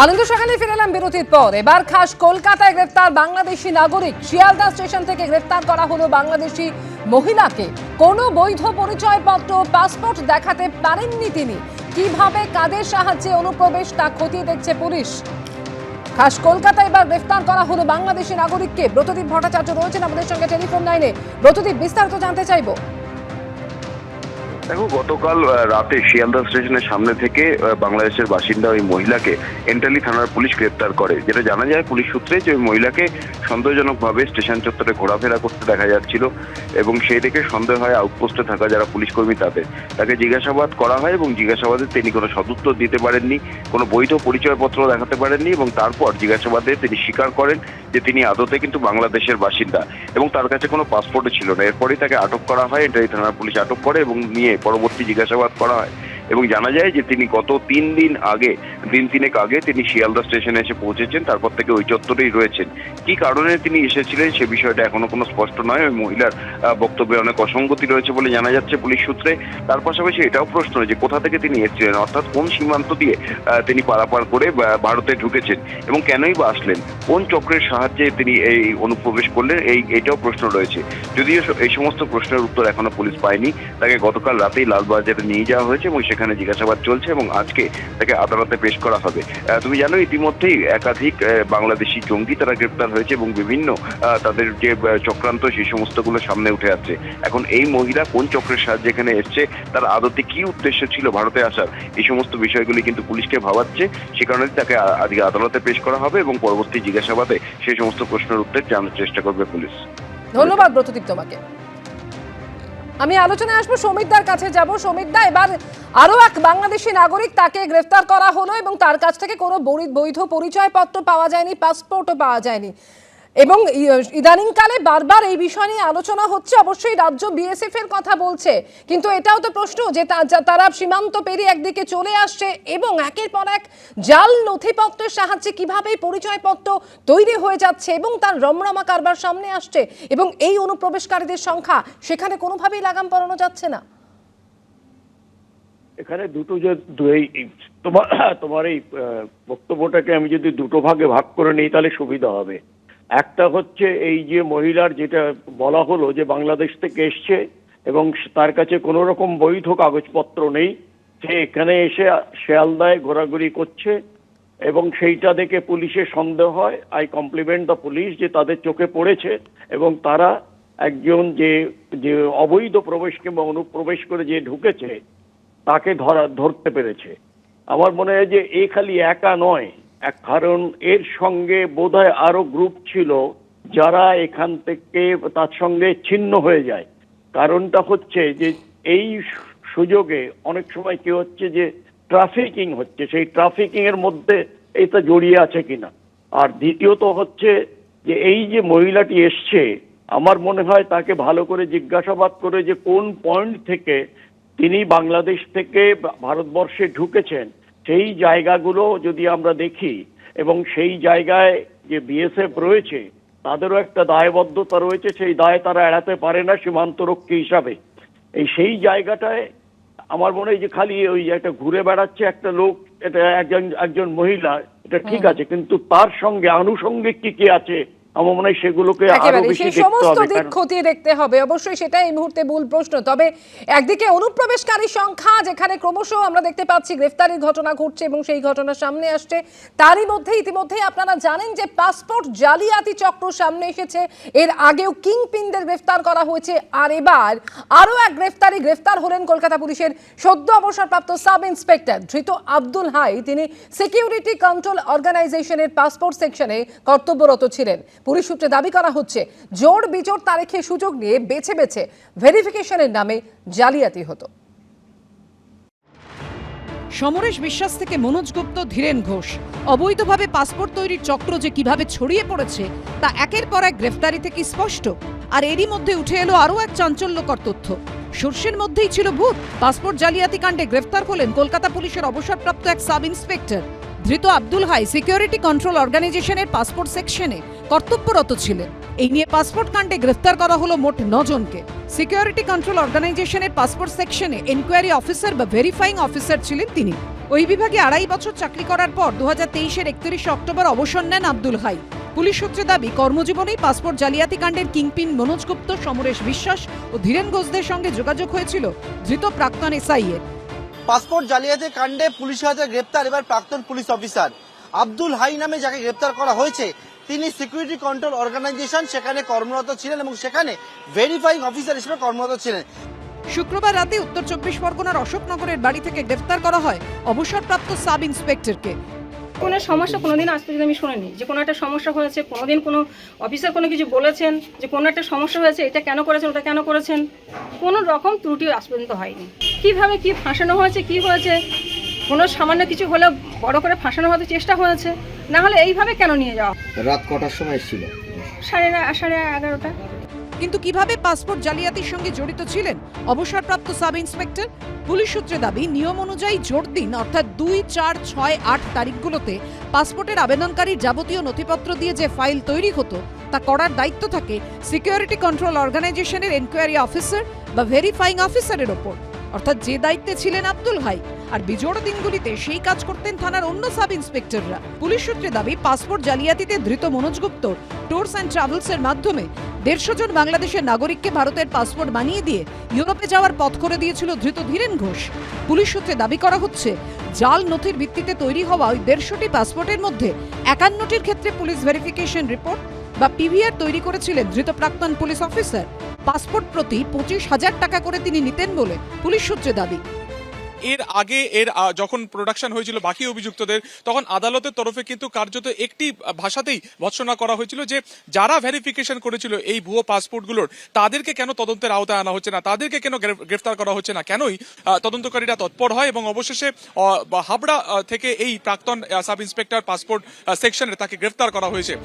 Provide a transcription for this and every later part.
আনন্দ সকালে ফিরে এলাম বিরতির পর। এবার খাস কলকাতায় গ্রেফতার বাংলাদেশি নাগরিক। শিয়ালদা স্টেশন থেকে গ্রেফতার করা হলো বাংলাদেশি মহিলাকে। কোনো বৈধ পরিচয়পত্র পাসপোর্ট দেখাতে পারেননি তিনি। কিভাবে কাদের সাহায্যে অনুপ্রবেশ তা খতিয়ে দেখছে পুলিশ। খাস কলকাতায় এবার গ্রেফতার করা হলো বাংলাদেশি নাগরিককে। ব্রতদীপ ভট্টাচার্য রয়েছেন আমাদের সঙ্গে টেলিফোন লাইনে। ব্রতদীপ, বিস্তারিত জানতে চাইবো। দেখো, গতকাল রাতে শিয়ালদা স্টেশনের সামনে থেকে বাংলাদেশের বাসিন্দা ওই মহিলাকে এন্টালি থানার পুলিশ গ্রেপ্তার করে। যেটা জানা যায় পুলিশ সূত্রে যে ওই মহিলাকে সন্দেহজনকভাবে স্টেশন চত্বরে ঘোরাফেরা করতে দেখা যাচ্ছিল এবং সেই থেকে সন্দেহ হয় আউটপোস্টে থাকা যারা পুলিশ কর্মী তাকে জিজ্ঞাসাবাদ করা হয় এবং জিজ্ঞাসাবাদে তিনি কোনো সদুত্তর দিতে পারেননি, কোনো বৈধ পরিচয়পত্র দেখাতে পারেননি এবং তারপর জিজ্ঞাসাবাদে তিনি স্বীকার করেন যে তিনি আদতে কিন্তু বাংলাদেশের বাসিন্দা এবং তার কাছে কোনো পাসপোর্টও ছিল না। এরপরই তাকে আটক করা হয়, এন্টালি থানার পুলিশ আটক করে এবং নিয়ে পরবর্তী জিজ্ঞাসাবাদ করা হয় এবং জানা যায় যে তিনি গত দিন তিনেক আগে তিনি শিয়ালদা স্টেশনে এসে পৌঁছেছেন। তারপর থেকে ওই চত্বরেই রয়েছেন। কি কারণে তিনি এসেছিলেন সে বিষয়টা এখনো কোনো স্পষ্ট নয়। ওই মহিলার বক্তব্যে অনেক অসঙ্গতি রয়েছে বলে জানা যাচ্ছে পুলিশ সূত্রে। তার পাশাপাশি এটাও প্রশ্ন যে কোথা থেকে তিনি এসেছিলেন, অর্থাৎ কোন সীমান্ত দিয়ে তিনি পারাপার করে ভারতে ঢুকেছেন এবং কেনই বা আসলেন, কোন চক্রের সাহায্যে তিনি এই অনুপ্রবেশ করলেন, এইটাও প্রশ্ন রয়েছে। যদিও এই সমস্ত প্রশ্নের উত্তর এখনো পুলিশ পায়নি। তাকে গতকাল রাতেই লালবাজারে নিয়ে যাওয়া হয়েছে এবং সেখানে জিজ্ঞাসাবাদ চলছে এবং আজকে তাকে আদালতে পেশ করা হবে। তুমি জানো ইতিমধ্যেই একাধিক বাংলাদেশি জঙ্গি তারা গ্রেপ্তার হয়েছে এবং বিভিন্ন তাদের যে চক্রান্ত সেই সমস্তগুলো সামনে উঠে আসছে। এখন এই মহিলা কোন চক্রের সাহায্যে এখানে এসছে, তার আদতে কি উদ্দেশ্য ছিল ভারতে আসার, এই সমস্ত বিষয়গুলি কিন্তু পুলিশকে ভাবাচ্ছে। সে কারণে তাকে আজকে আদালতে পেশ করা হবে এবং পরবর্তী জিজ্ঞাসাবাদে সেই সমস্ত প্রশ্নের উত্তর জানার চেষ্টা করবে পুলিশ। ধন্যবাদ ব্রতদীপ তোমাকে। আমি আলোচনায় আসবো, সমিতদার কাছে যাব। সমিতদা, এবার আরো এক বাংলাদেশি নাগরিক, তাকে গ্রেফতার করা হলো এবং তার কাছ থেকে কোনো বৈধ পরিচয়পত্র পাওয়া যায়নি, পাসপোর্টও পাওয়া যায়নি এবং ইদানিংকালে বারবার এই বিষয় নিয়ে আলোচনা হচ্ছে। অবশ্যই রাজ্য বিএসএফ এর কথা বলছে, কিন্তু এটাও তো প্রশ্ন যে তারা সীমান্ত পেরিয়ে একদিকে চলে আসছে এবং একের পর এক জাল নথিপত্রের সাহায্যে কিভাবে পরিচয়পত্র তৈরি হয়ে যাচ্ছে এবং তার রমরমা কারবার সামনে আসছে এবং এই অনুপ্রবেশকারীদের সংখ্যা সেখানে কোনোভাবেই লাগাম পরানো যাচ্ছে না। এখানে তোমার এই বক্তব্যটাকে আমি যদি দুটো ভাগে ভাগ করে নিই তাহলে সুবিধা হবে। একটা হচ্ছে এই যে মহিলার যেটা বলা হলো যে বাংলাদেশ থেকে এসছে এবং তার কাছে কোনো রকম বৈধ কাগজপত্র নেই, সে এখানে এসে শিয়ালদায় ঘোরাঘুরি করছে এবং সেইটা দেখে পুলিশের সন্দেহ হয়। আই কমপ্লিমেন্ট দ্য পুলিশ যে তাদের চোখে পড়েছে এবং তারা একজন যে অবৈধ প্রবেশ কিংবা অনুপ্রবেশ করে যে ঢুকেছে তাকে ধরতে পেরেছে। আমার মনে হয় যে এ খালি একা নয়, কারণ এর সঙ্গে বোধহয় আরো গ্রুপ ছিল যারা এখান থেকে তার সঙ্গে ছিন্ন হয়ে যায়। কারণটা হচ্ছে যে এই সুযোগে অনেক সময় কি হচ্ছে যে ট্রাফিকিং হচ্ছে, সেই ট্রাফিকিং এর মধ্যে এটা জড়িয়ে আছে কিনা। আর দ্বিতীয়ত হচ্ছে যে এই যে মহিলাটি এসছে, আমার মনে হয় তাকে ভালো করে জিজ্ঞাসাবাদ করে যে কোন পয়েন্ট থেকে তিনি বাংলাদেশ থেকে ভারতবর্ষে ঢুকেছেন সেই জায়গাগুলো যদি আমরা দেখি এবং সেই জায়গায় যে বিএসএফ রয়েছে তাদেরও একটা দায়বদ্ধতা রয়েছে, সেই দায় তারা এড়াতে পারে না সীমান্তরক্ষী হিসাবে। সেই জায়গাটায় আমার মনে হয় যে খালি ওই একটা ঘুরে বেড়াচ্ছে একটা লোক, এটা একজন মহিলা, এটা ঠিক আছে, কিন্তু তার সঙ্গে আনুষঙ্গিক কি আছে আমার মনে হয় সেগুলোকে আরো বেশি দেখতে হবে, সমস্ত দিক খতিয়ে দেখতে হবে। অবশ্যই সেটা এই মুহূর্তে মূল প্রশ্ন। তবে একদিকে অনুপ্রবেশকারী সংখ্যা যেখানে ক্রমশ আমরা দেখতে পাচ্ছি গ্রেফতারির ঘটনা ঘটছে এবং সেই ঘটনা সামনে আসছে, তারই মধ্যে ইতিমধ্যেই আপনারা জানেন যে পাসপোর্ট জালিয়াতি চক্র সামনে এসেছে। এর আগেও কিংপিনদের গ্রেফতার করা হয়েছে, আর এবার আরো এক গ্রেফতার হলেন কলকাতা পুলিশের সদ্য অবসরপ্রাপ্ত সাব ইন্সপেক্টর ধৃত আব্দুল হাই। তিনি সিকিউরিটি কন্ট্রোল অর্গানাইজেশনের পাসপোর্ট সেকশনে কর্তব্যরত ছিলেন। পুলিশ সূত্রে দাবি করা হচ্ছে জোর বিজোড় তারিখে সুযোগ নিয়ে বেছে বেছে ভেরিফিকেশনের নামে জালিয়াতি হতো। সমরেশ বিশ্বাস থেকে মনোজ গুপ্ত, ধীরেন ঘোষ, অবৈধভাবে পাসপোর্ট তৈরির চক্র যে কিভাবে ছড়িয়ে পড়েছে তা একের পর এক গ্রেফতারি থেকে স্পষ্ট। আর এরই মধ্যে উঠে এলো আরও এক চাঞ্চল্যকর তথ্য। সর্ষের মধ্যেই ছিল ভূত। পাসপোর্ট জালিয়াতি কাণ্ডে গ্রেফতার হলেন কলকাতা পুলিশের অবসরপ্রাপ্ত এক সাব ইন্সপেক্টর। ধৃত আব্দুল হাই সিকিউরিটি কন্ট্রোল অর্গানাইজেশনের পাসপোর্ট সেকশনে কর্তব্যরত ছিলেন। এই নিয়ে পাসপোর্ট কাণ্ডে গ্রেফতার করা হলো মোট 9 জনকে। সিকিউরিটি কন্ট্রোল অর্গানাইজেশনের পাসপোর্ট সেকশনে এনকোয়ারি অফিসার বা ভেরিফাইং অফিসার ছিলেন তিনি। ওই বিভাগে 2.5 বছর চাকরি করার পর 2023-এর 31 অক্টোবর অবসর নেন আব্দুল হাই। পুলিশ সূত্রে দাবি, কর্মজীবনেই পাসপোর্ট জালিয়াতি কাণ্ডের কিংপিন মনোজ গুপ্ত, সমরেশ বিশ্বাস ও ধীরেন ঘোষদের সঙ্গে যোগাযোগ হয়েছিল ধৃত প্রাক্তন এসআই-এর। পাসপোর্ট জালিয়াতি কাণ্ডে পুলিশের হাতে গ্রেপ্তার এবার প্রাক্তন পুলিশ অফিসার আব্দুল হাই নামে যাকে গ্রেপ্তার করা হয়েছে। তিনি সিকিউরিটি কন্ট্রোল অর্গানাইজেশন সেখানে কর্মরত ছিলেন এবং সেখানে ভেরিফাইং অফিসার হিসেবে কর্মরত ছিলেন। শুক্রবার রাতে উত্তর 24 পরগনার অশোকনগরের বাড়ি থেকে গ্রেফতার করা হয় অবসরপ্রাপ্ত সাব ইন্সপেক্টরকে। কোনো সমস্যা কোনোদিন আজ পর্যন্ত আমি শুনিনি যে কোনো একটা সমস্যা হয়েছে, কোনোদিন কোনো অফিসার কোনো কিছু বলেছেন যে কোনো একটা সমস্যা হয়েছে, এটা কেন করেছেন ওটা কেন করেছেন, কোনো রকম ত্রুটি আজ পর্যন্ত হয়নি। কিভাবে কি ফাঁসানো হয়েছে, কি হয়েছে, কোনো সামান্য কিছু হলেও বড় করে ফাঁসানো হতে চেষ্টা হয়েছে, না হলে এইভাবে কেন নিয়ে যাওয়া। রাত কটার সময় ছিল? 11:30। কিন্তু কিভাবে পাসপোর্ট জালিয়াতির সঙ্গে জড়িত ছিলেন অবসরপ্রাপ্ত সাব ইন্সপেক্টর? পুলিশ সূত্রে দাবি, নিয়ম অনুযায়ী জোর দিন অর্থাৎ 2, 4, 6, 8 তারিখগুলোতে পাসপোর্টের আবেদনকারীর যাবতীয় নথিপত্র দিয়ে যে ফাইল তৈরি হতো তা করার দায়িত্ব থাকে সিকিউরিটি কন্ট্রোল অর্গানাইজেশনের এনকোয়ারি অফিসার বা ভেরিফাইং অফিসারের ওপর, অর্থাৎ যে দায়িত্বে ছিলেন আব্দুল হাই। আর বিজোড় দিনগুলিতে সেই কাজ করতেন থানার অন্য সাব ইন্সপেক্টররা। পুলিশ সূত্রে দাবি, পাসপোর্ট জালিয়াতিতে ধৃত মনোজ গুপ্ত ট্যুরস অ্যান্ড ট্রাভেলসের মাধ্যমে 150 জন বাংলাদেশের নাগরিককে ভারতের পাসপোর্ট বানিয়ে দিয়ে ইউরোপে যাওয়ার পথ করে দিয়েছিল ধৃত ধীরেন ঘোষ। পুলিশ সূত্রে দাবি করা হচ্ছে, জাল নথির ভিত্তিতে তৈরি হওয়া ওই 150টি পাসপোর্টের মধ্যে 51টির ক্ষেত্রে পুলিশ ভেরিফিকেশন রিপোর্ট বা পিভিআর তৈরি করেছিলেন ধৃত প্রাক্তন পুলিশ অফিসার। পাসপোর্ট প্রতি 25,000 টাকা করে তিনি নিতেন বলে পুলিশ সূত্রে দাবি। এর আগে যখন প্রোডাকশন হয়েছিল বাকি অভিযুক্তদের, তখন আদালতের তরফে কিন্তু কার্যত একটি ভাষাতেই ভৎসনা করা হয়েছিল যে যারা ভেরিফিকেশন করেছিল এই ভুয়ো পাসপোর্টগুলোর, তাদেরকে কেন তদন্তের আওতায় আনা হচ্ছে না, তাদেরকে কেন গ্রেফতার করা হচ্ছে না, কেনই তদন্তকারীরা তৎপর হয় এবং অবশেষে হাবড়া থেকে এই প্রাক্তন সাব ইন্সপেক্টর পাসপোর্ট সেকশনে তাকে গ্রেফতার করা হয়েছে।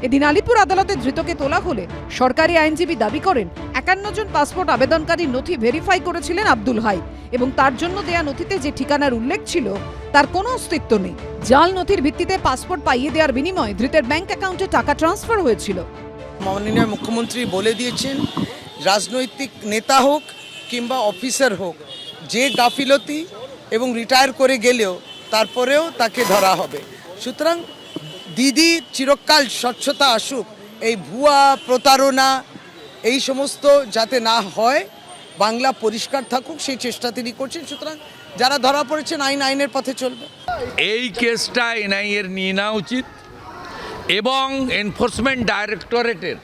এদিন আলিপুর আদালতে ধৃতকে তোলা হলে সরকারি আইনজীবী দাবি করেন, 51 জন পাসপোর্ট আবেদনকারী নথি ভেরিফাই করেছিলেন আব্দুল হাই এবং তার জন্য দেয়া নথিতে যে ঠিকানার উল্লেখ ছিল তার কোনো অস্তিত্ব নেই। জাল নথির ভিত্তিতে পাসপোর্ট পাইয়ে দেওয়ার বিনিময়ে ধৃতের ব্যাংক অ্যাকাউন্টে টাকা ট্রান্সফার হয়েছিল। মাননীয় মুখ্যমন্ত্রী বলে দিয়েছেন, রাজনৈতিক নেতা হোক কিংবা অফিসার হোক, যে গাফিলতি এবং রিটায়ার করে গেলেও তারপরেও তাকে ধরা হবে। সুতরাং দিদি চিরকাল স্বচ্ছতা আসুক, এই ভুয়া প্রতারণা এই সমস্ত যাতে না হয়, বাংলা পরিষ্কার থাকুক, সেই চেষ্টা তিনি করছেন। সুতরাং যারা ধরা পড়েছেন আইনের পথে চলবে। এই কেসটা এনআইএর নিয়ে নেওয়া উচিত এবং এনফোর্সমেন্ট ডাইরেক্টরেটের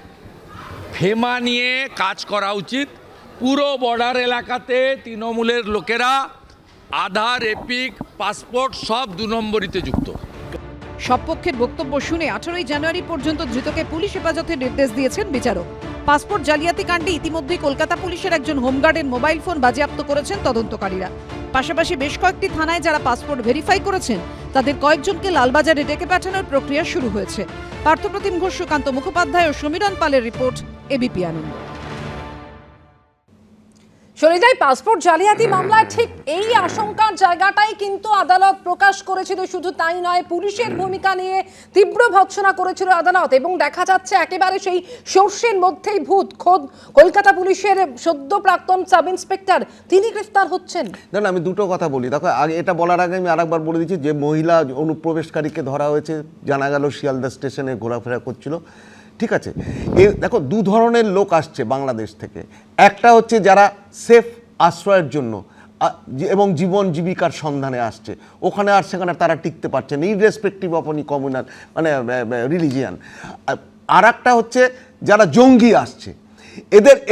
ফেমা নিয়ে কাজ করা উচিত। পুরো বর্ডার এলাকাতে তৃণমূলের লোকেরা আধার, এপিক, পাসপোর্ট সব 2 নম্বরিতে যুক্ত। সব পক্ষের বক্তব্য শুনে 18 জানুয়ারি পর্যন্ত ধৃতকে পুলিশ হেফাজতের নির্দেশ দিয়েছেন বিচারক। পাসপোর্ট জালিয়াতি কাণ্ডে ইতিমধ্যেই কলকাতা পুলিশের একজন হোমগার্ডের মোবাইল ফোন বাজেয়াপ্ত করেছেন তদন্তকারীরা। পাশাপাশি বেশ কয়েকটি থানায় যারা পাসপোর্ট ভেরিফাই করেছেন তাদের কয়েকজনকে লালবাজারে ডেকে পাঠানোর প্রক্রিয়া শুরু হয়েছে। পার্থপ্রতিম ঘোষ, সুকান্ত মুখোপাধ্যায় ও সমীরণ পালের রিপোর্ট, এবিপি আনন্দ। শনিবার পাসপোর্ট জালিয়াতি মামলায় ঠিক এই আশঙ্কার জায়গাটাই কিন্তু আদালত প্রকাশ করেছিল। শুধু তাই নয়, পুলিশের ভূমিকা নিয়ে তীব্র ভৎসনা করেছিল আদালত এবং দেখা যাচ্ছে একেবারে সেই সর্ষের মধ্যেই ভূত। খোদ কলকাতা পুলিশের সদ্য প্রাক্তন সাব ইন্সপেক্টর তিনি গ্রেফতার হচ্ছেন। না, আমি দুটো কথা বলি। দেখো, আগে এটা বলার আগে আমি আরেকবার বলে দিচ্ছি, যে মহিলা অনুপ্রবেশকারীকে ধরা হয়েছে জানা গেল শিয়ালদা স্টেশনে ঘোরাফেরা করছিল। ঠিক আছে, দেখো 2 ধরনের লোক আসছে বাংলাদেশ থেকে। একটা হচ্ছে যারা সেফ আশ্রয়ের জন্য এবং জীবন জীবিকার সন্ধানে আসছে, ওখানে আর সেখানে তারা টিকতে পারছে না, irrespective of any communal religion. আর একটা হচ্ছে যারা জঙ্গি আসছে।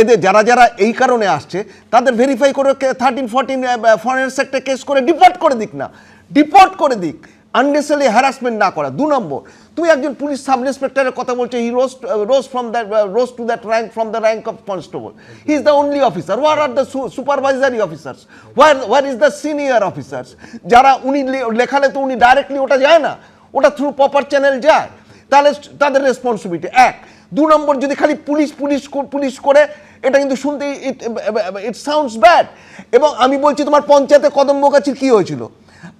এদের যারা এই কারণে আসছে তাদের ভেরিফাই করে 13-14 ফরেন সেক্টর কেস করে ডিপোর্ট করে দিক না, ডিপোর্ট করে দিক, আননেসেসারি হ্যারাসমেন্ট না করা। 2 নম্বর, তুমি একজন পুলিশ সাব ইন্সপেক্টরের কথা বলছো, হি rose to that rank from the rank of constable. He is the only officer. Where are the supervisory officers? Where is the senior officers? যারা উনি লেখালে তো উনি ডাইরেক্টলি ওটা যায় না, ওটা থ্রু প্রপার চ্যানেল যায়, তাহলে তাদের রেসপন্সিবিলিটি। 1। 2 নম্বর, যদি খালি পুলিশ করে, এটা কিন্তু শুনতে ইট সাউন্ডস ব্যাড। এবং আমি বলছি, তোমার পঞ্চায়েতে কদমগাছির কি হয়েছিল?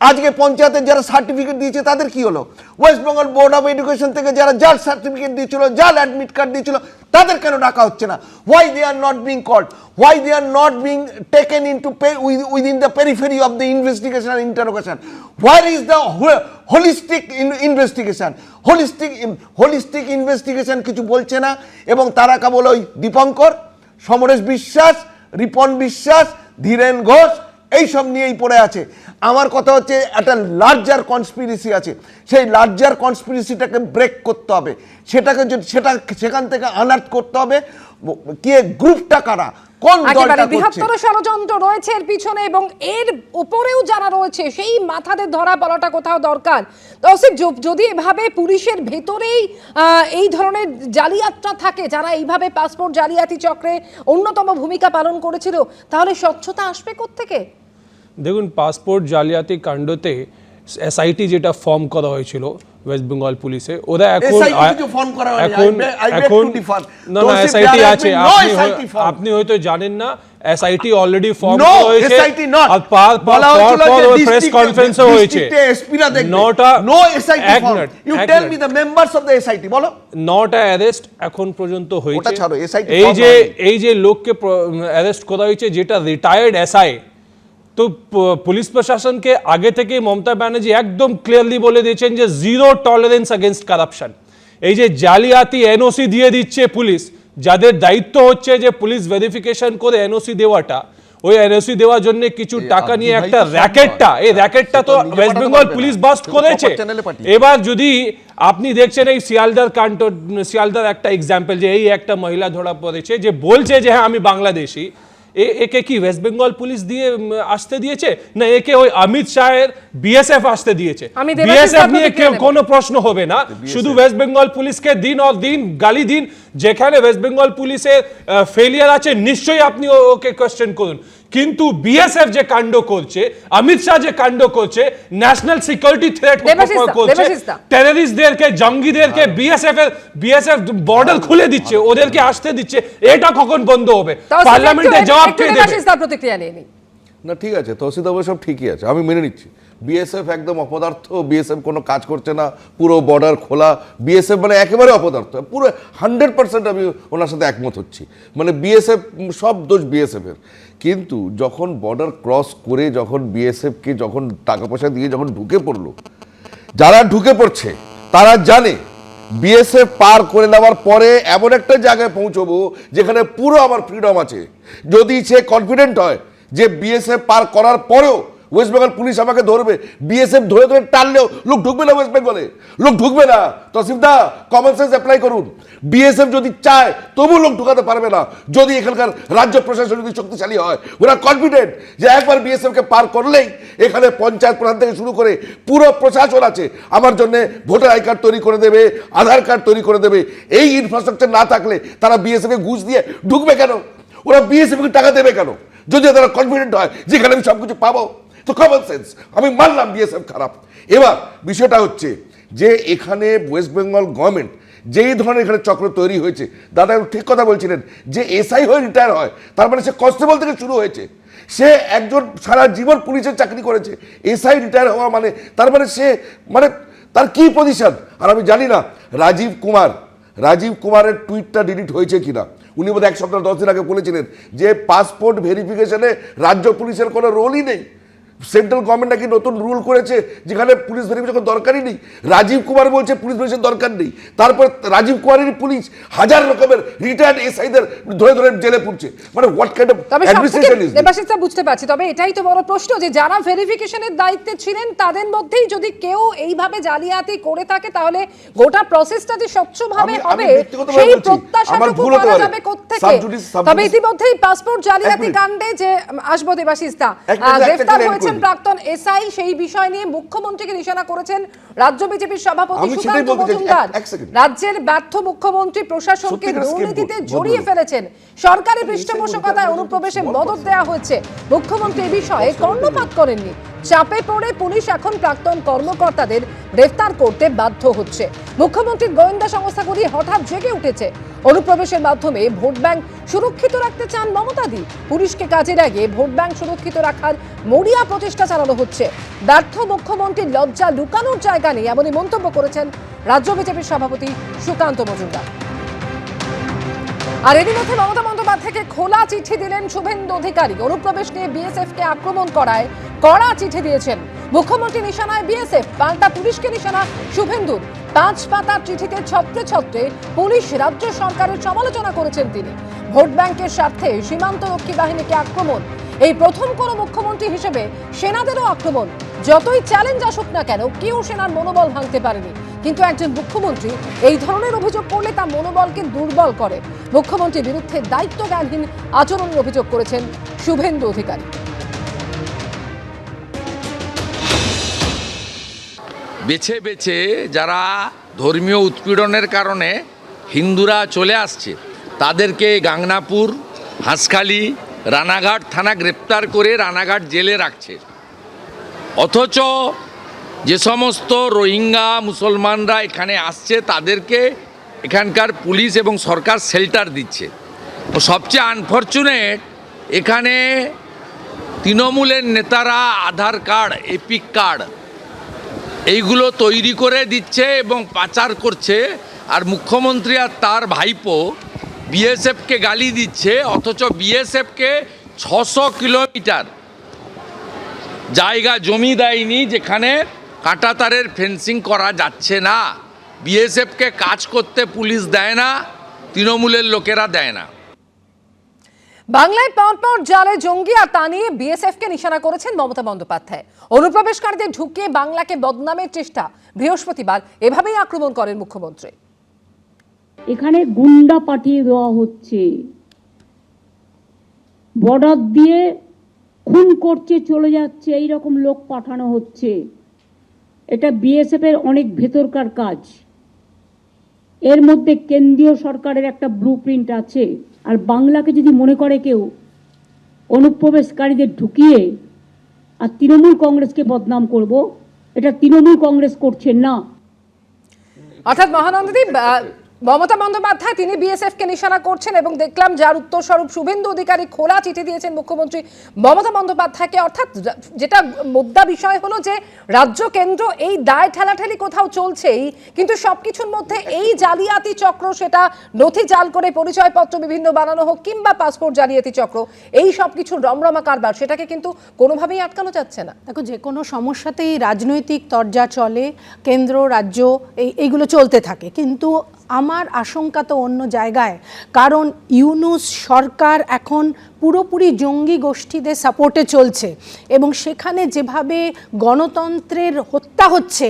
আজকে পঞ্চায়েতের যারা সার্টিফিকেট দিয়েছে তাদের কি হলো? West Bengal board of education থেকে যারা জাল সার্টিফিকেট দিয়েছিল, জাল অ্যাডমিট কার্ড দিয়েছিল, তাদের কেন ডাকা হচ্ছে না? Why they are not being called? Why they are not being taken into within the periphery of the investigation and interrogation? Where is the holistic investigation? Holistic investigation কিছু বলছে না, এবং তারা কেবল ওই দীপঙ্কর, সমরেশ বিশ্বাস, রিপন বিশ্বাস, ধীরেন ঘোষ এইসব নিয়েই পড়ে আছে। আমার কথা হচ্ছে একটা লার্জার কনস্পিরেসি আছে, সেই লার্জার কনস্পিরেসিটাকে ব্রেক করতে হবে, সেখান থেকে আনার্ট করতে হবে কে গ্রুপটা কারা, কোন একেবারে দলটা করছে। বৃহত্তর ষড়যন্ত্র রয়েছে এর পিছনে, এবং এর উপরেও যারা রয়েছে সেই মাথাদের ধরা পড়াটা কোথাও দরকার। তৌসিফ, যদি এভাবে পুলিশের ভেতরেই এই ধরনের জালিয়াতটা থাকে, যারা এইভাবে পাসপোর্ট জালিয়াতি চক্রে অন্যতম ভূমিকা পালন করেছিল, তাহলে স্বচ্ছতা আসবে কোত্থেকে? দেখুন, পাসপোর্ট জালিয়াতি কাণ্ডতে এসআইটি যেটা ফর্ম করা হয়েছিল ওয়েস্ট বেঙ্গল পুলিশে, ওরা এখন না এসআইটি আছে, আপনি হয়তো জানেন না, এসআইটি অলরেডি ফর্ম করা হয়েছে, আর প্রেস কনফারেন্সও হয়েছে। নটা অ্যারেস্ট এখন পর্যন্ত হয়েছে। এই যে লোককে অ্যারেস্ট করা হয়েছে যেটা রিটায়ার্ড এসআই, তো পুলিশ প্রশাসনকে আগে থেকে মমতা ব্যানার্জি একদম ক্লিয়ারলি বলে দিয়েছেন যে জিরো টলারেন্স এগেনস্ট কারাপশন। এই যে জালিয়াতি এনওসি দিয়ে দিচ্ছে পুলিশ, যাদের দায়িত্ব হচ্ছে যে পুলিশ ভেরিফিকেশন করে এনওসি দেওয়াটা, ওই এনওসি দেওয়ার জন্য কিছু টাকা নিয়ে একটা এই র্যাকেটটা তো ওয়েস্ট বেঙ্গল পুলিশ বাস্ট করেছে। এবার যদি আপনি দেখছেন এই শিয়ালদার একটা এক্সাম্পল, যে এই একটা মহিলা ধরা পড়েছে যে বলছে যে হ্যাঁ আমি বাংলাদেশি, একে কি ওয়েস্ট বেঙ্গল পুলিশ দিয়ে আসতে দিয়েছে, না একে ওই অমিত শাহের বিএসএফ আসতে দিয়েছে? বিএসএফ নিয়ে কেউ কোনো প্রশ্ন হবে না, শুধু ওয়েস্ট বেঙ্গল পুলিশকে দিন আর দিন গালি দিন। যেখানে ওয়েস্ট বেঙ্গল পুলিশের ফেলিয়ার আছে নিশ্চয়ই আপনি ওকে কোয়েশ্চেন করুন, কিন্তু বিএসএফ যে কাণ্ড করছে, অমিত শাহ যে কাণ্ড করছে, ন্যাশনাল সিকিউরিটি থ্রেট করছে, টেররিস্টদেরকে, জঙ্গিদেরকে বিএসএফ বর্ডার খুলে দিচ্ছে, ওদেরকে আসতে দিচ্ছে, এটা কখন বন্ধ হবে? পার্লামেন্টে জবাব কে দেবে? প্রতিক্রিয়া নিয়ে নিই। না ঠিক আছে, তৌসিফ বাবু সব ঠিকই আছে, আমি মেনে নিচ্ছি। বিএসএফ একদম অপদার্থ, বিএসএফ কোনো কাজ করছে না, পুরো বর্ডার খোলা, বিএসএফ মানে একেবারে অপদার্থ, পুরো 100% আমি ওনার সাথে একমত হচ্ছি। মানে বিএসএফ, সব দোষ বিএসএফের। কিন্তু যখন বর্ডার ক্রস করে যখন বিএসএফকে যখন টাকা পয়সা দিয়ে যখন ঢুকে পড়লো, যারা ঢুকে পড়ছে তারা জানে বিএসএফ পার করে নেওয়ার পরে এমন একটা জায়গায় পৌঁছবো যেখানে পুরো আমার ফ্রিডম আছে। যদি সে কনফিডেন্ট হয় যে বিএসএফ পার করার পরেও ওয়েস্ট বেঙ্গল পুলিশ আমাকে ধরবে, বিএসএফ ধরে টানলেও লোক ঢুকবে না ওয়েস্ট বেঙ্গলে, লোক ঢুকবে না। তসিফ দা, কমন সেন্স অ্যাপ্লাই করুন। বিএসএফ যদি চায় তবু লোক ঢুকাতে পারবে না, যদি এখানকার রাজ্য প্রশাসন যদি শক্তিশালী হয়। ওরা কনফিডেন্ট যে একবার বিএসএফকে পার করলেই এখানে পঞ্চায়েত প্রধান থেকে শুরু করে পুরো প্রশাসন আছে, আমার জন্য ভোটার আই কার্ড তৈরি করে দেবে, আধার কার্ড তৈরি করে দেবে। এই ইনফ্রাস্ট্রাকচার না থাকলে তারা বিএসএফকে ঘুষ দিয়ে ঢুকবে কেন? ওরা বিএসএফকে টাকা দেবে কেন? যদি তারা কনফিডেন্ট হয় যেখানে আমি সবকিছু পাবো। তো কমন সেন্স, আমি মানলাম বিএসএফ খারাপ। এবার বিষয়টা হচ্ছে যে এখানে ওয়েস্ট বেঙ্গল গভর্নমেন্ট যেই ধরনের এখানে চক্র তৈরি হয়েছে, দাদা ঠিক কথা বলছিলেন যে এসআই হয়ে রিটায়ার হয়, তার মানে সে কনস্টেবল থেকে শুরু হয়েছে, সে একজন সারা জীবন পুলিশের চাকরি করেছে, এসআই রিটায়ার হওয়া মানে তার মানে সে মানে তার কি পজিশন। আর আমি জানি না রাজীব কুমারের টুইটটা ডিলিট হয়েছে কিনা। উনি বোধহয় 1 সপ্তাহ 10 দিন আগে বলেছিলেন যে পাসপোর্ট ভেরিফিকেশনে রাজ্য পুলিশের কোনো রোলই নেই। সেন্ট্রাল গভর্নমেন্ট নাকি নতুন রুল করেছে যেখানে পুলিশ ভেরিফিকেশন দরকারই নেই। রাজীব কুমার বলছে পুলিশ ভেরিফিকেশন দরকার নেই, তারপর রাজীব কুমারের পুলিশ হাজার রকমের রিটায়ার্ড এসআইদের ধরে ধরে জেলে পুড়ছে। মানে what kind of administration is? দেবাশিসটা বুঝতে পারছি, তবে এটাই তো বড় প্রশ্ন যে যারা ভেরিফিকেশনের দায়িত্বে ছিলেন তাদের মধ্যেই যদি কেউ এইভাবে জালিয়াতি করে থাকে, তাহলে গোটা প্রসেসটা যে স্বচ্ছভাবে হবে সেই প্রত্যাশাটুকু করা যাবে কোত্থেকে? তবে ইতিমধ্যেই পাসপোর্ট জালিয়াতি কাণ্ডে যে আসবো দেবাশিসদা, গ্রেফতার হয়েছে প্রাক্তন এসআই, সেই বিষয় নিয়ে মুখ্যমন্ত্রীকে নিশানা করেছেন রাজ্য বিজেপির সভাপতি সুকান্ত মজুমদার। রাজ্যের ব্যর্থ মুখ্যমন্ত্রী প্রশাসনকে দুর্নীতিতে জড়িয়ে ফেলেছেন, সরকারি পৃষ্ঠপোষকতায় অনুপ্রবেশে মদত দেওয়া হয়েছে। মুখ্যমন্ত্রী এই বিষয়ে কর্ণপাত করেননি। চাপে পড়ে পুলিশ এখন প্রাক্তন কর্মকর্তাদের গ্রেফতার করতে বাধ্য হচ্ছে। মুখ্যমন্ত্রীর গোয়েন্দা সংস্থাগুলি হঠাৎ জেগে উঠেছে। অনুপ্রবেশের মাধ্যমে ভোট ব্যাংক সুরক্ষিত রাখতে চান মমতাদি। পুলিশকে কাজে লাগিয়ে ভোট ব্যাংক সুরক্ষিত রাখার মরিয়া প্রচেষ্টা চালানো হচ্ছে। ব্যর্থ মুখ্যমন্ত্রীর লজ্জা লুকানোর জায়গা নেই, এমনই মন্তব্য করেছেন রাজ্য বিজেপির সভাপতি সুকান্ত মজুমদার। আর এরই মধ্যে মমতা বন্দ্যোপাধ্যায়কে খোলা চিঠি দিলেন শুভেন্দু অধিকারী। অনুপ্রবেশ নিয়ে বিএসএফ কে আক্রমণ করায় কড়া চিঠি দিয়েছেন। মুখ্যমন্ত্রী নিশানায় বিএসএফ, পাল্টা পুলিশকে নিশানা শুভেন্দুর। 5 পাতার চিঠিতে ছত্রে ছত্রে পুলিশ রাজ্য সরকারের সমালোচনা করেছেন তিনি। ভোট ব্যাংকের স্বার্থে সীমান্তরক্ষী বাহিনীকে আক্রমণ, এই প্রথম কোনো মুখ্যমন্ত্রী হিসেবে সেনাদেরও আক্রমণ। যতই চ্যালেঞ্জ আসুক না কেন, কেউ সেনার মনোবল ভাঙতে পারেনি। কিন্তু একজন মুখ্যমন্ত্রী এই ধরনের অভিযোগ করলে তা মনোবলকে দুর্বল করে। মুখ্যমন্ত্রীর বিরুদ্ধে দায়িত্বজ্ঞানহীন আচরণের অভিযোগ করেছেন শুভেন্দু অধিকারী। বেছে বেছে যারা ধর্মীয় উৎপীড়নের কারণে হিন্দুরা চলে আসছে তাদেরকে গাংনাপুর, হাঁসখালি, রানাঘাট থানা গ্রেপ্তার করে রানাঘাট জেলে রাখছে। অথচ যে সমস্ত রোহিঙ্গা মুসলমানরা এখানে আসছে তাদেরকে এখানকার পুলিশ এবং সরকার শেল্টার দিচ্ছে। ও সবচেয়ে আনফরচুনেট, এখানে তৃণমূলের নেতারা আধার কার্ড, এপিক কার্ড এইগুলো তৈরি করে দিচ্ছে এবং পাচার করছে। আর মুখ্যমন্ত্রী আর তার ভাইপো বিএসএফকে গালি দিচ্ছে। অথচ বিএসএফকে 600 কিলোমিটার জায়গা জমি দেয়নি যেখানে কাঁটাতারের ফেন্সিং করা যাচ্ছে না। বিএসএফকে কাজ করতে পুলিশ দেয় না, তৃণমূলের লোকেরা দেয় না। বাংলায় পরপর জালে জঙ্গি, আর তা নিয়ে বিএসএফ কে নিশানা করেছেন মমতা বন্দ্যোপাধ্যায়। অনুপ্রবেশকারীদের ঢুকিয়ে বাংলাকে বদনামের চেষ্টা। বৃহস্পতিবার এভাবেই আক্রমণ করেন মুখ্যমন্ত্রী। এখানে গুন্ডা পাঠিয়ে দেওয়া হচ্ছে, বর্ডার দিয়ে খুন করছে, চলে যাচ্ছে, এই রকম লোক পাঠানো হচ্ছে। এটা বিএসএফ এর অনেক ভেতরকার কাজ। এর মধ্যে কেন্দ্রীয় সরকারের একটা ব্লুপ্রিন্ট আছে। আর বাংলাকে যদি মনে করে কেউ অনুপ্রবেশকারীদের ঢুকিয়ে আর তৃণমূল কংগ্রেসকে বদনাম করব, এটা তৃণমূল কংগ্রেস করছে না। অর্থাৎ মহানন্দী, মমতা বন্দ্যোপাধ্যায় তিনি বিএসএফ কে নিশানা করছেন এবং দেখলাম যার উত্তরস্বরূপ শুভেন্দু অধিকারী খোলা চিঠি দিয়েছেন মুখ্যমন্ত্রী মমতা বন্দ্যোপাধ্যায়কে। অর্থাৎ যেটা মুদ্রা বিষয় হলো যে রাজ্য কেন্দ্র এই দায় ঠেলাঠেলি কোথাও চলছেই, কিন্তু সবকিছুর মধ্যে এই জালিয়াতি চক্র, সেটা নথি জাল করে পরিচয়পত্র বিভিন্ন বানানো হোক কিংবা পাসপোর্ট জালিয়াতি চক্র, এই সব কিছুর রমরমা কারবার, সেটাকে কিন্তু কোনোভাবেই আটকানো যাচ্ছে না। দেখো, যে কোনো সমস্যাতেই রাজনৈতিক তরজা চলে, কেন্দ্র রাজ্য এইগুলো চলতে থাকে, কিন্তু আমার আশঙ্কা তো অন্য জায়গায়। কারণ ইউনূস সরকার এখন পুরোপুরি জঙ্গি গোষ্ঠীদের সাপোর্টে চলছে এবং সেখানে যেভাবে গণতন্ত্রের হত্যা হচ্ছে,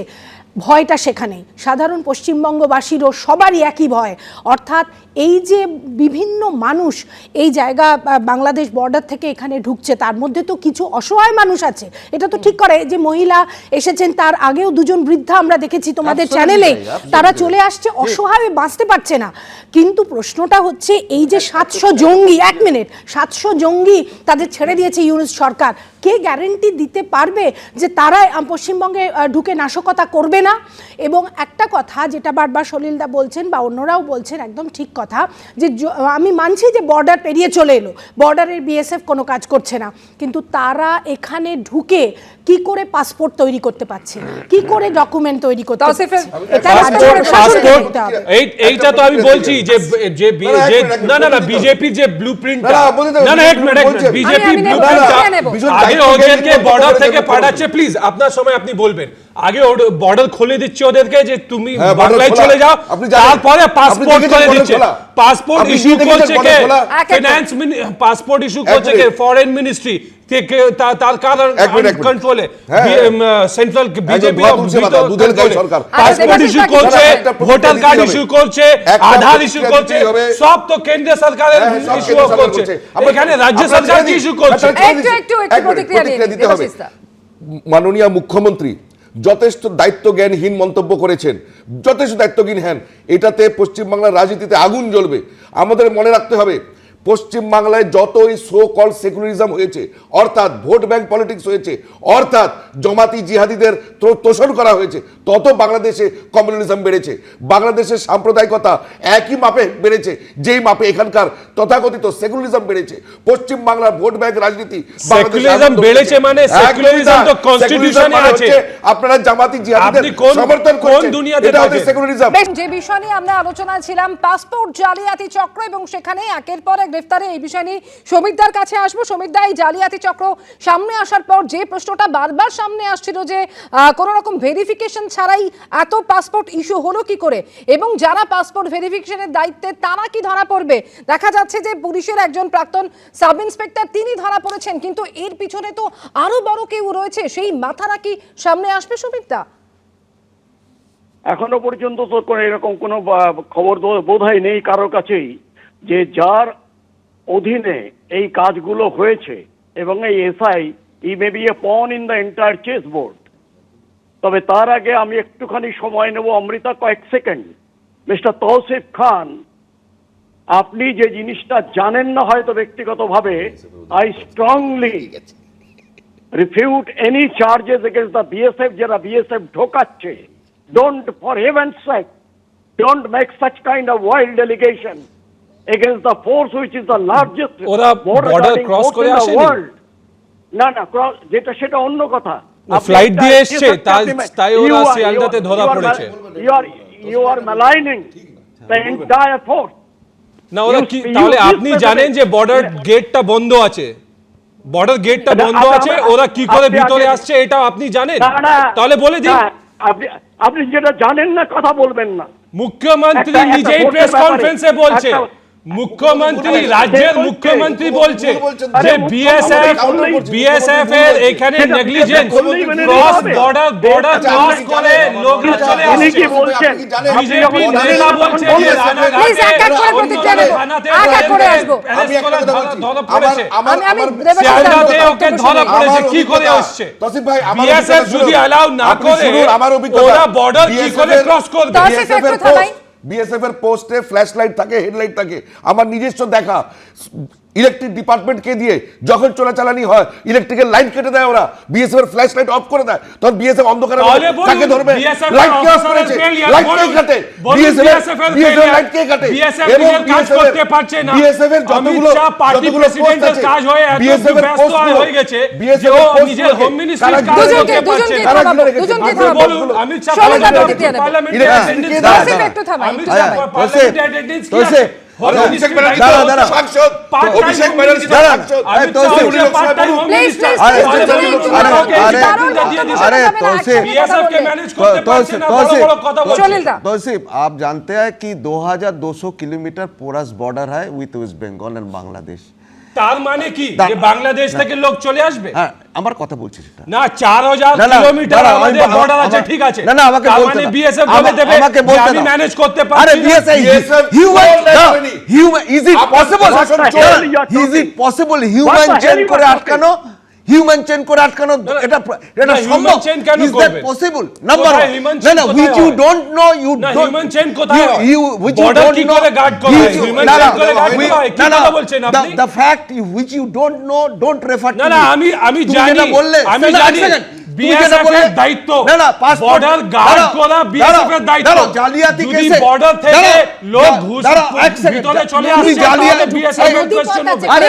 ভয়টা সেখানেই। সাধারণ পশ্চিমবঙ্গবাসীরও সবারই একই ভয়। অর্থাৎ এই যে বিভিন্ন মানুষ এই জায়গা বাংলাদেশ বর্ডার থেকে এখানে ঢুকছে, তার মধ্যে তো কিছু অসহায় মানুষ আছে। এটা তো ঠিক করে যে মহিলা এসেছেন, তার আগেও 2জন বৃদ্ধা আমরা দেখেছি তোমাদের চ্যানেলে, তারা চলে আসছে, অসহায় বাঁচতে পারছে না। কিন্তু প্রশ্নটা হচ্ছে এই যে 700 জঙ্গি, 1 মিনিট, 700 জঙ্গি তাদের ছেড়ে দিয়েছে ইউনূস সরকার, কে গ্যারেন্টি দিতে পারবে যে তারা পশ্চিমবঙ্গে ঢুকে নাশকতা করবে না? এবং একটা কথা যেটা বারবার সলিলদা বলছেন বা অন্যরাও বলছেন, একদম ঠিক কথা, যে আমি মানছি যে বর্ডার পেরিয়ে চলে এলো, বর্ডারের বিএসএফ কোনো কাজ করছে না, কিন্তু তারা এখানে ঢুকে কি করে পাসপোর্ট তৈরি করতে পারছে, কি করে ডকুমেন্ট তৈরি করতে পারছে? এটা এইটা তো আমি বলছি যে না বিজেপির যে ব্লুপ্রিন্ট, বিজেপি আগে ওদেরকে বর্ডার থেকে পাঠাচ্ছে। প্লিজ আপনার সময় আপনি বলবেন। আগে বর্ডার খুলে দিচ্ছে ওদেরকে যে তুমি বাংলায় চলে যাও, তারপরে পাসপোর্ট করে দিচ্ছে। পাসপোর্ট ইস্যু করছে কে? ফিনান্স পাসপোর্ট ইস্যু করছে কে? ফরেন মিনিস্ট্রি থেকে, তার কারণ কন্ট্রোলে সেন্ট্রাল বিজেপি সরকার পাসপোর্ট ইস্যু করছে, ভোটার কার্ড ইস্যু করছে, আধার ইস্যু করছে, সব তো কেন্দ্র সরকারের ইস্যু করছে। এখানে রাজ্য সরকার কি ইস্যু করছে? মাননীয় মুখ্যমন্ত্রী যথেষ্ট দায়িত্বজ্ঞানহীন মন্তব্য করেছেন, যথেষ্ট দায়িত্বজ্ঞানহীন। এটাতে পশ্চিমবাংলার রাজনীতিতে আগুন জ্বলবে। আমাদের মনে রাখতে হবে পশ্চিম বাংলায় যতই সো কল সেকুলারিজম হয়েছে, অর্থাৎ ভোট ব্যাংক পলিটিক্স হয়েছে, অর্থাৎ জমাতি জিহাদিদের তোষণ করা হয়েছে, তত বাংলাদেশে কমিউনালিজম বেড়েছে। বাংলাদেশের সাম্প্রদায়িকতা একই মাপে বেড়েছে যেই মাপে এখানকার তথাকথিত সেকুলারিজম বেড়েছে। পশ্চিম বাংলার ভোট ব্যাংক রাজনীতি সেকুলারিজম বেড়েছে মানে সেকুলারিজম তো কনস্টিটিউশনে আছে। আপনারা জামাতি জিহাদিদের সমর্থন করছেন, এটা হচ্ছে সেকুলারিজম। যে বিষয় নিয়ে আমরা আলোচনায় ছিলাম পাসপোর্ট জালিয়াতি চক্র, এবং সেখানে একের পর এক গ্রেফতারে এই বিষয় নিয়ে সমীরদার কাছে আসবো। সমীরদা, এই জালিয়াতি চক্র সামনে আসার পর যে প্রশ্নটা বারবার সামনে আসছিল যে কোনো রকম ভেরিফিকেশন ছাড়াই এত পাসপোর্ট ইস্যু হলো কি করে, এবং যারা পাসপোর্ট ভেরিফিকেশনের দায়িত্বে তারা কি ধরা পড়বে? দেখা যাচ্ছে যে পুলিশের একজন প্রাক্তন সাব ইন্সপেক্টর তিনি ধরা পড়েছেন, কিন্তু এর পিছনে তো আরো বড় কেউ রয়েছে, সেই মাথারা কি সামনে আসবে সমীরদা? এখনো পর্যন্ত তো কোনো এরকম কোনো খবর বোধহয় নেই কারোর কাছেই যে যার অধীনে এই কাজগুলো হয়েছে, এবং এই SI E may be a pawn in the entire chess board. তবে তার আগে আমি একটুখানি সময় নেব, অমৃতা, কয়েক সেকেন্ড। মিস্টার তৌসিফ খান, আপনি যে জিনিসটা জানেন না হয়তো ব্যক্তিগতভাবে, I strongly refute any charges against the BSF, যারা BSF ঢোকাচ্ছে। Don't, for heaven's sake, don't make such kind of wild allegation against the force which is the largest border cross force in the world. না, যেটা সেটা অন্য কথা। Flight দিয়ে এসেছে, তাই ওরা শিয়ালদাতে ধরা পড়েছে। You are maligning the entire force. না, ওরা কি তাহলে আপনি জানেন যে বর্ডার গেটটা বন্ধ আছে, বর্ডার গেটটা বন্ধ আছে, ওরা কি করে ভিতরে আসছে এটা আপনি জানেন? তাহলে বলে দিন। আপনি যেটা জানেন না কথা বলবেন না। মুখ্যমন্ত্রী নিজেই প্রেস কনফারেন্সে বলছে, মুখ্যমন্ত্রী, রাজ্যের মুখ্যমন্ত্রী বলছে যে বিএসএফ এর এখানে নেগলিজেন্স, ক্রস বর্ডার ক্রস করে লোকরা চলে আসছে। বিজেপি নেতা বলছে যে রানাঘাটে ধরা পড়েছে, শিয়ালদাতে ওকে ধরা পড়েছে, কি করে আসছে? বিএসএফ যদি অ্যালাউ না করে ওরা বর্ডার কি করে ক্রস করবে? বিএসএফ এর পোস্টে ফ্ল্যাশ লাইট থাকে, হেডলাইট থাকে। আমার নিজস্ব দেখা, ইলেকট্রিক ডিপার্টমেন্টকে দিয়ে যখন চলাচালানি হয় ইলেকট্রিকের লাইন কেটে দেয় ওরা, বিএসএফ এর ফ্ল্যাশ লাইট অফ করে দেয়, তখন বিএসএফ অন্ধকারে কাকে ধরবে? লাইট কে অফ করেছে? লাইট কে কাটে? বিএসএফ এর লাইট কে কাটে? এবং কাজ করতে পারছে না। বিএসএফ এর যতগুলো পোস্ট আছে, বিএসএফ এর পোস্ট হয়ে গেছে, বিএসএফ এর নিজের হোম মিনিস্ট্রি কাজ করতে পারছে না। দুজনকে বলুন, অমিত শাহ পার্লামেন্টে একটু থামাই, অমিত শাহ পার্লামেন্টে অ্যাটেন্ডেন্স কি আছে? অভিষেক ব্যানার্জি সাংসদ, অভিষেক ব্যানার্জি সাংসদ, तौसीफ, आप जानते हैं कि 2200 किलोमीटर पोरस बॉर्डर है with West Bengal and Bangladesh. তার মানে কি যে বাংলাদেশ থেকে লোক চলে আসবে? হ্যাঁ, আমার কথা বলছি সেটা না, 4000 কিলোমিটার আমাদের বর্ডার আছে, ঠিক আছে। না, আমাকে বলতে মানে বিএসএফ বলে দেবে যে আমি ম্যানেজ করতে পারছি। আরে BSF is it possible human chain করে আটকানো? হিউম্যান চেইন করে আটকানো এটা সম্ভব? Is that possible? নাম্বার না, which you don't know, you don't, human chain কোথায় হয়? which you বর্ডার don't কি know, করে গার্ড করে? হিউম্যান চেইন করে গার্ড করে, কি কথা বলছেন আপনি? the fact which you don't know, don't refer to না, আমি জানি, আমি জানি বিএসএফ এর দায়িত্ব বর্ডার গার্ড করা, বিএসএফ এর দায়িত্ব। জালিয়াতি যদি কেসে বর্ডার থেকে লোক ঘুষ ভিতরে চলে আসে, তাহলে বিএসএফ এর কোশ্চেন হবে। আরে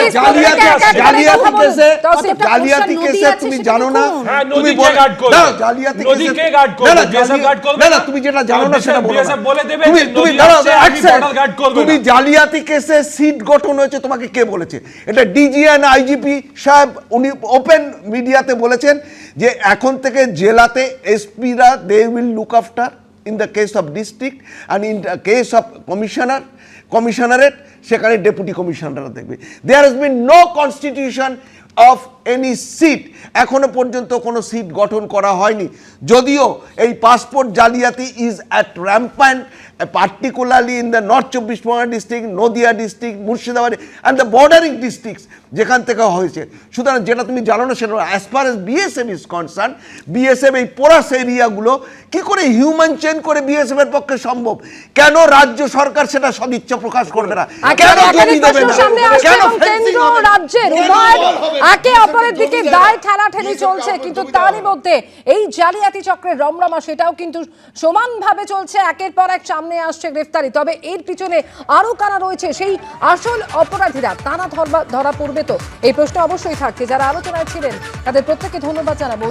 জালিয়াতি কেসে তুমি জানো না? হ্যাঁ, নদী কে গার্ড করবে? জালিয়াতি নদী কে গার্ড করবে? বিএসএফ গার্ড করবে না, তুমি যেটা জানো না সেটা বলো। বিএসএফ বলে দেবে তুমি বর্ডার গার্ড করবে। তুমি জালিয়াতি কেসে সিট গঠন হয়েছে, তোমাকে কে বলেছে? এটা ডিজি এন্ড আইজিপি সাহেব উনি ওপেন মিডিয়াতে বলেছেন যে এখন থেকে জেলাতে এসপিরা they will look after in the case of district and in the case of commissionerate সেখানে ডেপুটি কমিশনাররা দেখবে। There has been no constitution of any seat. এখনো পর্যন্ত কোনো সিট গঠন করা হয়নি, যদিও এই পাসপোর্ট জালিয়াতি is at rampant, particularly in the North 24 Pargana district, Nadia district, Murshidabad and the bordering districts যেখান থেকে হয়েছে। সুতরাং যেটা তুমি জানো না সেটা, as far age BSF is concern, BSF এই পোরাস এরিয়াগুলো কি করে হিউম্যান চেন করে বিএসএফ এর পক্ষে সম্ভব? কেন রাজ্য সরকার সেটা সদিচ্ছা প্রকাশ করবে না? কেন জমি দেবে না? কেন ফেন্সিং হবে না? রাজ্যের উভয় একে অপরের দিকে দায় ঠেলাঠেলি চলছে, কিন্তু তারই মধ্যে এই জালিয়াতি চক্রের রমরমা সেটাও কিন্তু সমানভাবে চলছে। একের পর এক সামনে আসছে গ্রেফতারি। তবে এর পিছনে আরো কারা রয়েছে, সেই আসল অপরাধীরা তারা ধরা পড়বে তো, এই প্রশ্ন অবশ্যই থাকছে। যারা আলোচনায় ছিলেন তাদের প্রত্যেককে ধন্যবাদ জানাবো।